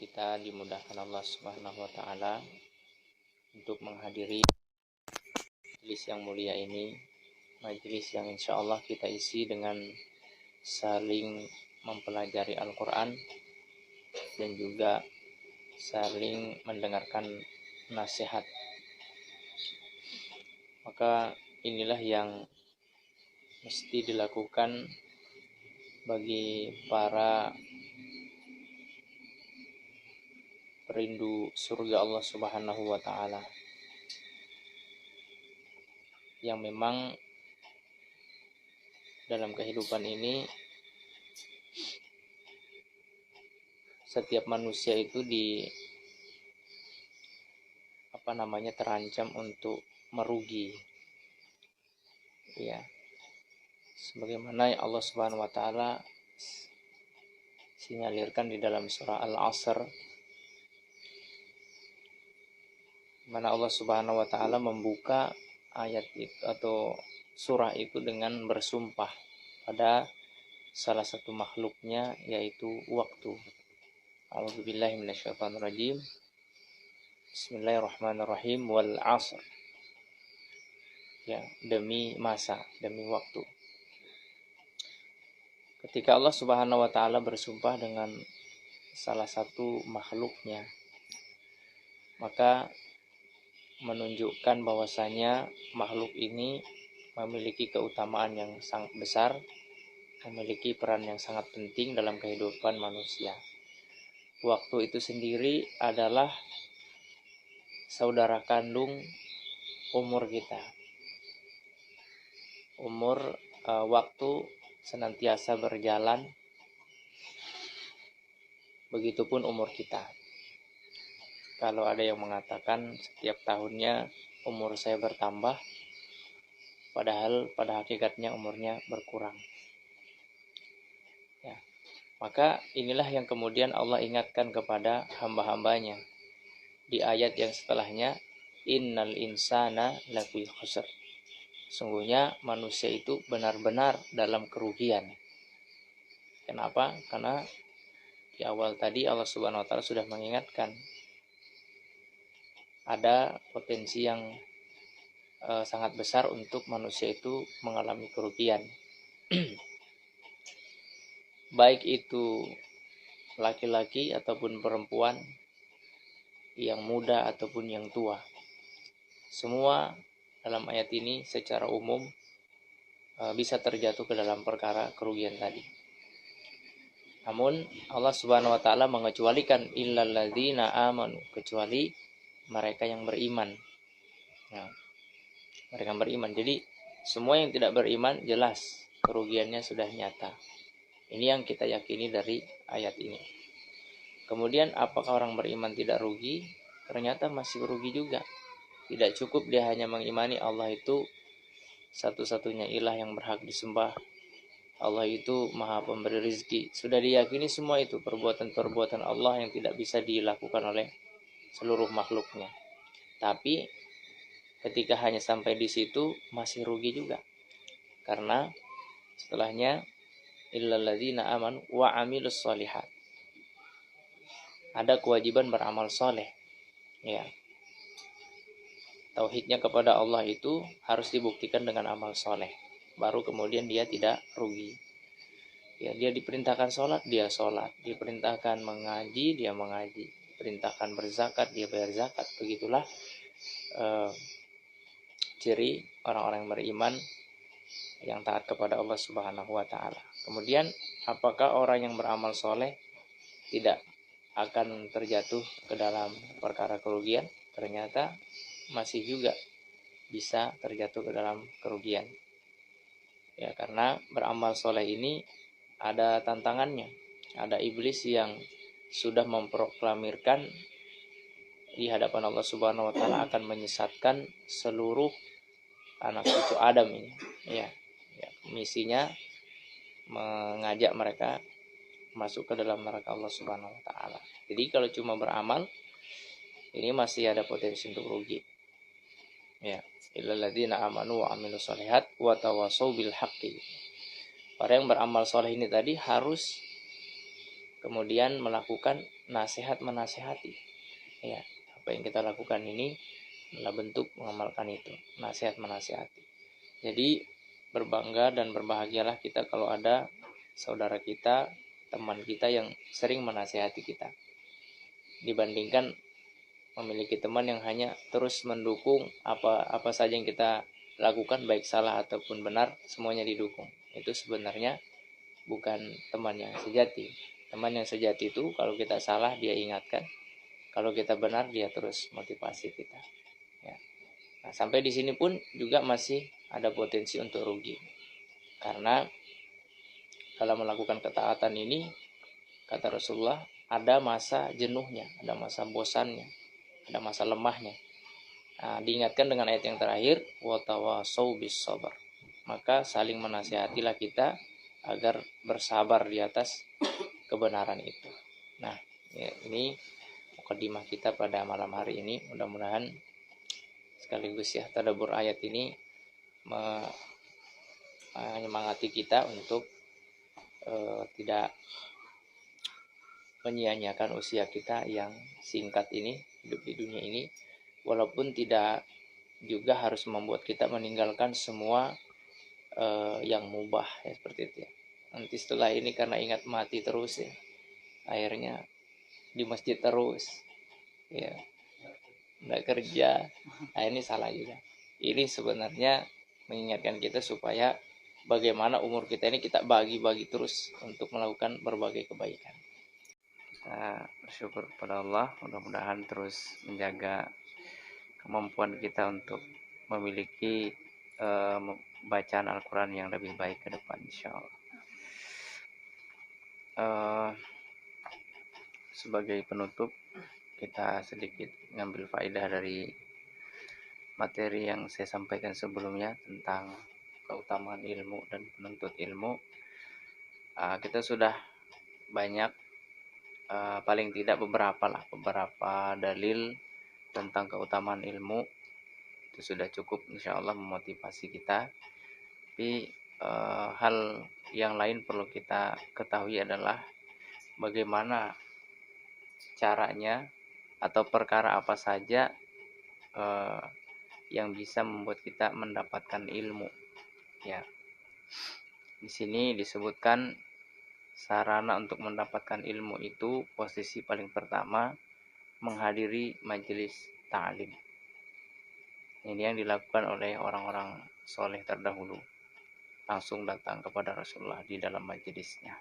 kita dimudahkan Allah Subhanahu wa taala untuk menghadiri majelis yang mulia ini, majelis yang insya Allah kita isi dengan saling mempelajari Al-Quran dan juga saling mendengarkan nasihat. Maka inilah yang mesti dilakukan bagi para perindu surga Allah Subhanahu wa taala yang memang dalam kehidupan ini setiap manusia itu terancam untuk merugi, ya, sebagaimana Allah Subhanahu wa taala sinyalirkan di dalam surah Al-Asr, mana Allah Subhanahu wa taala membuka ayat itu atau surah itu dengan bersumpah pada salah satu makhluknya, yaitu waktu. A'udzubillahi minasyaitonirrajim. Bismillahirrahmanirrahim. Wal 'asr. Ya, demi masa, demi waktu. Ketika Allah Subhanahu wa taala bersumpah dengan salah satu makhluknya, maka menunjukkan bahwasanya makhluk ini memiliki keutamaan yang sangat besar, memiliki peran yang sangat penting dalam kehidupan manusia. Waktu itu sendiri adalah saudara kandung umur kita. Waktu senantiasa berjalan, begitupun umur kita. Kalau ada yang mengatakan setiap tahunnya umur saya bertambah, padahal pada hakikatnya umurnya berkurang. Ya. Maka inilah yang kemudian Allah ingatkan kepada hamba-hambanya di ayat yang setelahnya, innal insana lafi khusr. Sungguhnya manusia itu benar-benar dalam kerugian. Kenapa? Karena di awal tadi Allah Subhanahu wa taala sudah mengingatkan ada potensi yang sangat besar untuk manusia itu mengalami kerugian. Baik itu laki-laki ataupun perempuan, yang muda ataupun yang tua. Semua dalam ayat ini secara umum bisa terjatuh ke dalam perkara kerugian tadi. Namun Allah Subhanahu wa taala mengecualikan illal ladzina amanu, kecuali mereka yang beriman. Ya, mereka yang beriman. Jadi semua yang tidak beriman jelas kerugiannya sudah nyata. Ini yang kita yakini dari ayat ini. Kemudian apakah orang beriman tidak rugi? Ternyata masih rugi juga. Tidak cukup dia hanya mengimani Allah itu satu-satunya ilah yang berhak disembah, Allah itu maha pemberi rezeki. Sudah diyakini semua itu perbuatan-perbuatan Allah yang tidak bisa dilakukan oleh seluruh makhluknya. Tapi ketika hanya sampai di situ masih rugi juga. Karena setelahnya illal ladzina amanu wa 'amilus shalihat. Ada kewajiban beramal soleh. Ya. Tauhidnya kepada Allah itu harus dibuktikan dengan amal soleh. Baru kemudian dia tidak rugi. Ya, dia diperintahkan sholat, dia sholat. Diperintahkan mengaji, dia mengaji. Diperintahkan berzakat, dia bayar zakat. Begitulah ciri orang-orang yang beriman yang taat kepada Allah Subhanahu wa taala. Kemudian, apakah orang yang beramal soleh tidak akan terjatuh ke dalam perkara kerugian? Ternyata masih juga bisa terjatuh ke dalam kerugian. Ya, karena beramal soleh ini ada tantangannya. Ada iblis yang sudah memproklamirkan di hadapan Allah Subhanahu wa taala akan menyesatkan seluruh anak cucu Adam ini. Ya, misinya mengajak mereka masuk ke dalam neraka Allah Subhanahu wa taala. Jadi kalau cuma beramal ini masih ada potensi untuk rugi. Ya, illal ladzina amanu wa 'amilus shalihat wa tawassaw bil haqqi. Orang yang beramal soleh ini tadi harus kemudian melakukan nasihat menasehati. Ya, apa yang kita lakukan ini adalah bentuk mengamalkan itu, nasihat menasehati. Jadi berbangga dan berbahagialah kita kalau ada saudara kita, teman kita yang sering menasehati kita, dibandingkan memiliki teman yang hanya terus mendukung apa saja yang kita lakukan, baik salah ataupun benar, semuanya didukung. Itu sebenarnya bukan teman yang sejati. Teman yang sejati itu kalau kita salah dia ingatkan, kalau kita benar dia terus motivasi kita. Ya. Nah, sampai di sini pun juga masih ada potensi untuk rugi, karena dalam melakukan ketaatan ini, kata Rasulullah, ada masa jenuhnya, ada masa bosannya, ada masa lemahnya. Nah, diingatkan dengan ayat yang terakhir, watawasau bis sabar. Maka saling menasihatilah kita agar bersabar di atas kebenaran itu. Nah, ya, ini mukadimah kita pada malam hari ini. Mudah-mudahan sekaligus ya tadabbur ayat ini menyemangati kita untuk tidak menyia-nyiakan usia kita yang singkat ini, hidup di dunia ini, walaupun tidak juga harus membuat kita meninggalkan semua yang mubah ya, seperti itu ya. Nanti setelah ini karena ingat mati terus ya, akhirnya di masjid terus ya, nggak kerja. Nah, ini salah juga. Ini sebenarnya mengingatkan kita supaya bagaimana umur kita ini kita bagi-bagi terus untuk melakukan berbagai kebaikan. Kita bersyukur kepada Allah, mudah-mudahan terus menjaga kemampuan kita untuk memiliki bacaan Al-Quran yang lebih baik ke depan, insyaallah. Sebagai penutup, kita sedikit ngambil faedah dari materi yang saya sampaikan sebelumnya tentang keutamaan ilmu dan penuntut ilmu. Kita sudah banyak, paling tidak beberapa dalil tentang keutamaan ilmu. Itu sudah cukup insyaallah memotivasi kita. Tapi hal yang lain perlu kita ketahui adalah bagaimana caranya atau perkara apa saja yang bisa membuat kita mendapatkan ilmu. Ya, di sini disebutkan sarana untuk mendapatkan ilmu itu posisi paling pertama menghadiri majelis ta'lim. Ini yang dilakukan oleh orang-orang soleh terdahulu, langsung datang kepada Rasulullah di dalam majelisnya.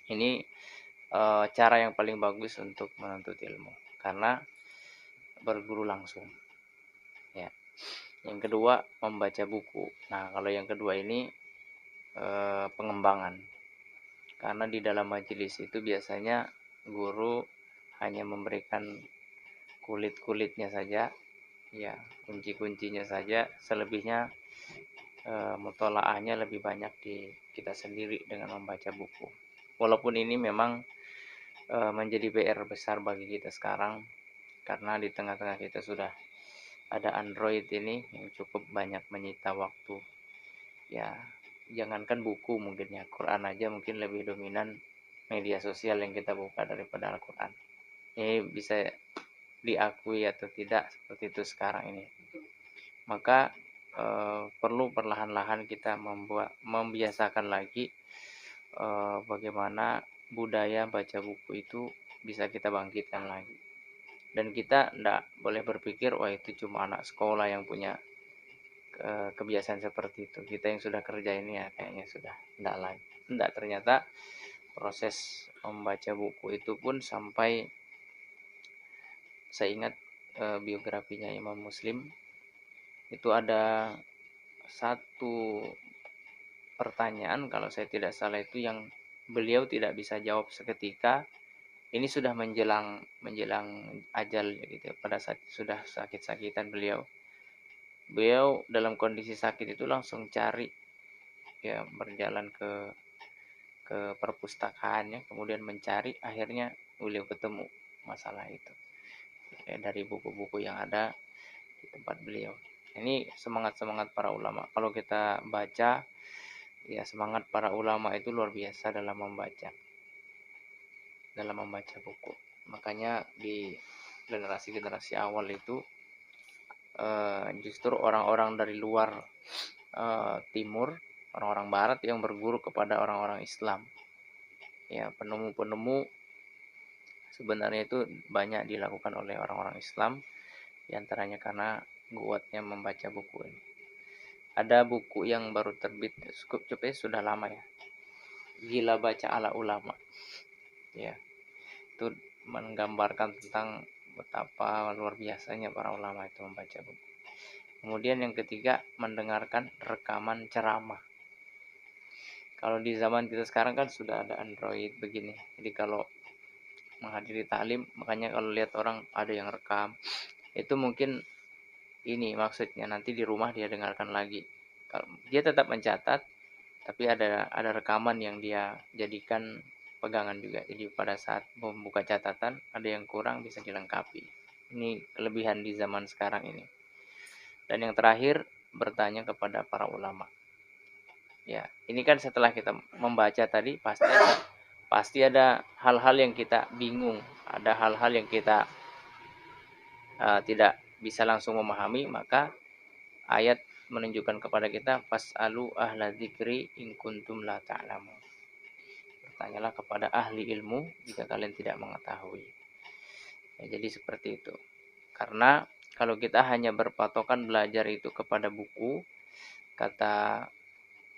Ini cara yang paling bagus untuk menuntut ilmu, karena berguru langsung. Ya. Yang kedua, membaca buku. Nah, kalau yang kedua ini pengembangan, karena di dalam majelis itu biasanya guru hanya memberikan kulit-kulitnya saja, ya, kunci-kuncinya saja. Selebihnya mutolaahnya lebih banyak di kita sendiri dengan membaca buku. Walaupun ini memang menjadi PR besar bagi kita sekarang, karena di tengah-tengah kita sudah ada Android ini yang cukup banyak menyita waktu. Ya, jangankan buku, mungkin ya Quran aja mungkin lebih dominan media sosial yang kita buka daripada Al-Quran. Ini bisa diakui atau tidak, seperti itu sekarang ini. Maka perlu perlahan-lahan kita membiasakan lagi bagaimana budaya baca buku itu bisa kita bangkitkan lagi. Dan kita tidak boleh berpikir, wah itu cuma anak sekolah yang punya kebiasaan seperti itu. Kita yang sudah kerja ini ya kayaknya sudah tidak lagi. Tidak, ternyata proses membaca buku itu pun sampai, saya ingat biografinya Imam Muslim, itu ada satu pertanyaan kalau saya tidak salah itu yang beliau tidak bisa jawab seketika. Ini sudah menjelang ajal gitu, pada saat sudah sakit-sakitan beliau dalam kondisi sakit itu langsung cari, ya, berjalan ke perpustakaannya, kemudian mencari, akhirnya beliau ketemu masalah itu ya, dari buku-buku yang ada di tempat beliau. Ini semangat para ulama. Kalau kita baca, ya, semangat para ulama itu luar biasa dalam membaca. dalam membaca buku. Makanya di generasi-generasi awal itu justru orang-orang dari luar timur, orang-orang barat yang berguru kepada orang-orang Islam. Ya, penemu-penemu sebenarnya itu banyak dilakukan oleh orang-orang Islam, diantaranya karena kuatnya membaca buku ini. Ada buku yang baru terbit, cukup sudah lama ya, Gila Baca ala Ulama. Ya, itu menggambarkan tentang betapa luar biasanya para ulama itu membaca buku. Kemudian yang ketiga, mendengarkan rekaman ceramah. Kalau di zaman kita sekarang kan sudah ada Android begini. Jadi kalau menghadiri taklim, makanya kalau lihat orang ada yang rekam, itu mungkin ini maksudnya nanti di rumah dia dengarkan lagi. Kalau dia tetap mencatat, tapi ada rekaman yang dia jadikan pegangan juga. Jadi pada saat membuka catatan ada yang kurang bisa dilengkapi. Ini kelebihan di zaman sekarang ini. Dan yang terakhir, bertanya kepada para ulama. Ya, ini kan setelah kita membaca tadi pasti ada hal-hal yang kita bingung, ada hal-hal yang kita tidak bisa langsung memahami, maka ayat menunjukkan kepada kita fas'alu ahla dzikri in kuntum la ta'lamun. Bertanyalah kepada ahli ilmu jika kalian tidak mengetahui. Ya, jadi seperti itu. Karena kalau kita hanya berpatokan belajar itu kepada buku, kata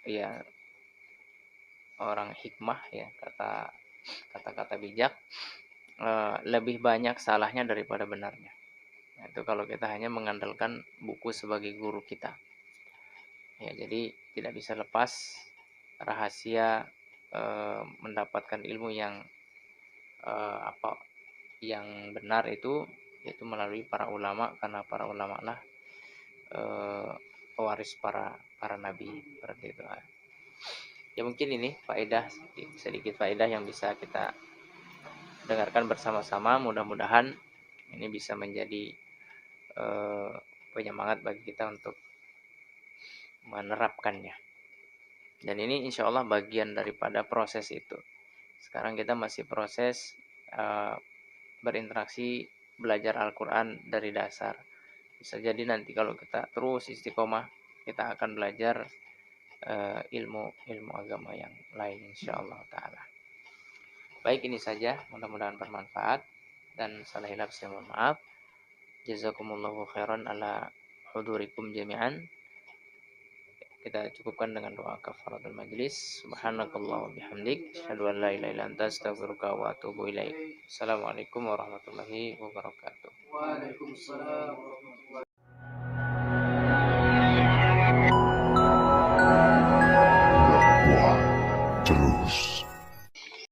ya orang hikmah ya, kata-kata bijak, lebih banyak salahnya daripada benarnya. Nah, itu kalau kita hanya mengandalkan buku sebagai guru kita. Ya, jadi tidak bisa lepas rahasia mendapatkan ilmu yang yang benar itu yaitu melalui para ulama, karena para ulama lah pewaris para nabi seperti itu. Ya mungkin ini sedikit faedah yang bisa kita dengarkan bersama-sama. Mudah-mudahan ini bisa menjadi penyemangat bagi kita untuk menerapkannya. Dan ini insya Allah bagian daripada proses itu. Sekarang kita masih proses berinteraksi belajar Al-Quran dari dasar. Bisa jadi nanti kalau kita terus istiqomah, kita akan belajar ilmu agama yang lain insyaallah taala. Baik, ini saja, mudah-mudahan bermanfaat, dan salah hilaf saya mohon maaf. Jazakumullahu khairan ala hudurikum jami'an. Kita cukupkan dengan doa kafaratul majlis. Subhanakallah bihamdik, asyhadu an la ilaha illa anta, astaghfiruka wa atubu ilaik. Assalamualaikum warahmatullahi wabarakatuh. Waalaikumsalam warahmatullahi wabarakatuh.